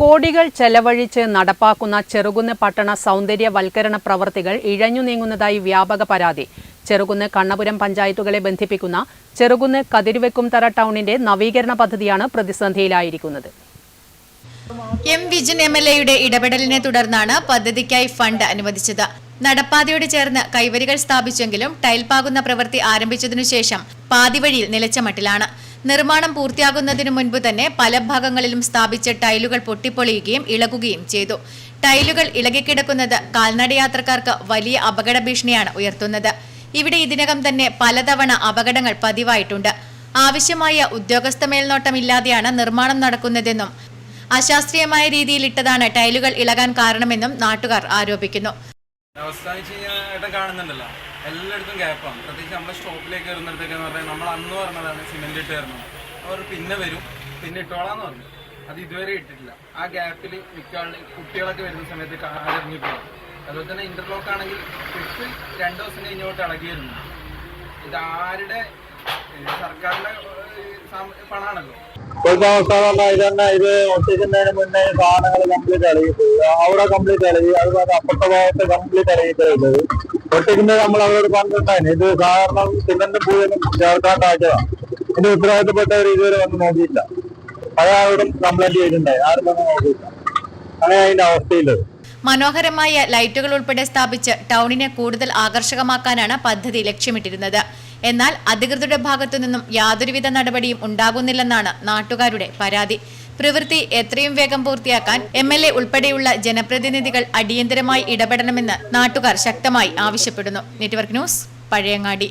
കോടികൾ ചെലവഴിച്ച് നടപ്പാക്കുന്ന ചെറുകുന്ന് പട്ടണ സൗന്ദര്യവൽക്കരണ പ്രവൃത്തികൾ ഇഴഞ്ഞു നീങ്ങുന്നതായി വ്യാപക പരാതി. ചെറുകുന്ന് കണ്ണപുരം പഞ്ചായത്തുകളെ ബന്ധിപ്പിക്കുന്ന ചെറുകുന്ന് കതിരുവെക്കുംതറ ടൗണിന്റെ നവീകരണ പദ്ധതിയാണ് പ്രതിസന്ധിയിലായിരിക്കുന്നത്. എം വിജിൻ എംഎൽഎയുടെ ഇടപെടലിനെ തുടർന്നാണ് പദ്ധതിക്കായി ഫണ്ട് അനുവദിച്ചത്. നടപ്പാതയോട് ചേർന്ന് കൈവരികൾ സ്ഥാപിച്ചെങ്കിലും ടൈൽ പാകുന്ന പ്രവൃത്തി ആരംഭിച്ചതിനു ശേഷം പാതിവഴിയിൽ നിലച്ച മട്ടിലാണ്. നിർമ്മാണം പൂർത്തിയാകുന്നതിനു മുൻപ് തന്നെ പല ഭാഗങ്ങളിലും സ്ഥാപിച്ച ടൈലുകൾ പൊട്ടിപ്പൊളിയുകയും ഇളകുകയും ചെയ്തു. ടൈലുകൾ ഇളകിക്കിടക്കുന്നത് കാൽനടയാത്രക്കാർക്ക് വലിയ അപകട ഭീഷണിയാണ് ഉയർത്തുന്നത്. ഇവിടെ ഇതിനകം തന്നെ പലതവണ അപകടങ്ങൾ പതിവായിട്ടുണ്ട്. ആവശ്യമായ ഉദ്യോഗസ്ഥ മേൽനോട്ടമില്ലാതെയാണ് നിർമ്മാണം നടക്കുന്നതെന്നും അശാസ്ത്രീയമായ രീതിയിൽ ഇട്ടതാണ് ടൈലുകൾ ഇളകാൻ കാരണമെന്നും നാട്ടുകാർ ആരോപിക്കുന്നു. കാണുന്നുണ്ടല്ലോ, എല്ലായിടത്തും ഗ്യാപ്പാണ്. പ്രത്യേകിച്ച് നമ്മുടെ സ്റ്റോപ്പിലേക്ക് വരുന്നിടത്തേക്ക് എന്ന് പറഞ്ഞാൽ നമ്മൾ അന്ന് പറഞ്ഞതാണ് സിമെന്റ് ഇട്ട് തരണം. അവർ പിന്നെ വരും, പിന്നെ ഇട്ടോളാന്ന് പറഞ്ഞു. അത് ഇതുവരെ ഇട്ടിട്ടില്ല. ആ ഗ്യാപ്പിൽ കുട്ടികളൊക്കെ വരുന്ന സമയത്ത് കാലിറങ്ങിപ്പോകും. അതുപോലെ തന്നെ ഇന്റർലോക്ക് ആണെങ്കിൽ ഇട്ട് 2 ദിവസം കഴിഞ്ഞോട്ട് ഇളകിയിരുന്നു. ഇത് ആരുടെ സർക്കാരിന്റെ പണമാണല്ലോ. ഇപ്പോഴത്തെ അവസ്ഥ പറഞ്ഞാൽ ഇത് ഒട്ടിക്കുന്നതിന് മുന്നേ സാധനങ്ങൾ കംപ്ലീറ്റ് ഇളകിപ്പോയി. അവിടെ കംപ്ലീറ്റ് ഇളകി, അതുപോലെ അപ്പുറത്തെ ഭാഗത്ത് കംപ്ലീറ്റ് ഇളകിയിട്ടുള്ളത്. ഒട്ടിക്കുന്നത് നമ്മൾ അവരോട് പറഞ്ഞിട്ടുണ്ടായിരുന്നു. ഇത് സാധാരണ സിമന്റും പൂജനും ചേർക്കാണ്ടാക്കിയതാണ്. ഇതിന്റെ ഉത്തരവാദിത്തപ്പെട്ടവർ ഇതുവരെ വന്ന് നോക്കിയില്ല. അയാളോടും കംപ്ലൈന്റ് ചെയ്തിട്ടുണ്ടായി, ആരും വന്ന് നോക്കിയില്ല. അങ്ങനെ അതിന്റെ അവസ്ഥയില്ലത്. മനോഹരമായ ലൈറ്റുകൾ ഉൾപ്പെടെ സ്ഥാപിച്ച് ടൗണിനെ കൂടുതൽ ആകർഷകമാക്കാനാണ് പദ്ധതി ലക്ഷ്യമിട്ടിരുന്നത്. എന്നാൽ അധികൃതരുടെ ഭാഗത്തു നിന്നും യാതൊരുവിധ നടപടിയും ഉണ്ടാകുന്നില്ലെന്നാണ് നാട്ടുകാരുടെ പരാതി. പ്രവൃത്തി എത്രയും വേഗം പൂർത്തിയാക്കാൻ എംഎൽഎ ഉൾപ്പെടെയുള്ള ജനപ്രതിനിധികൾ അടിയന്തരമായി ഇടപെടണമെന്ന് നാട്ടുകാർ ശക്തമായി ആവശ്യപ്പെടുന്നു. Network news, Pazhayangadi.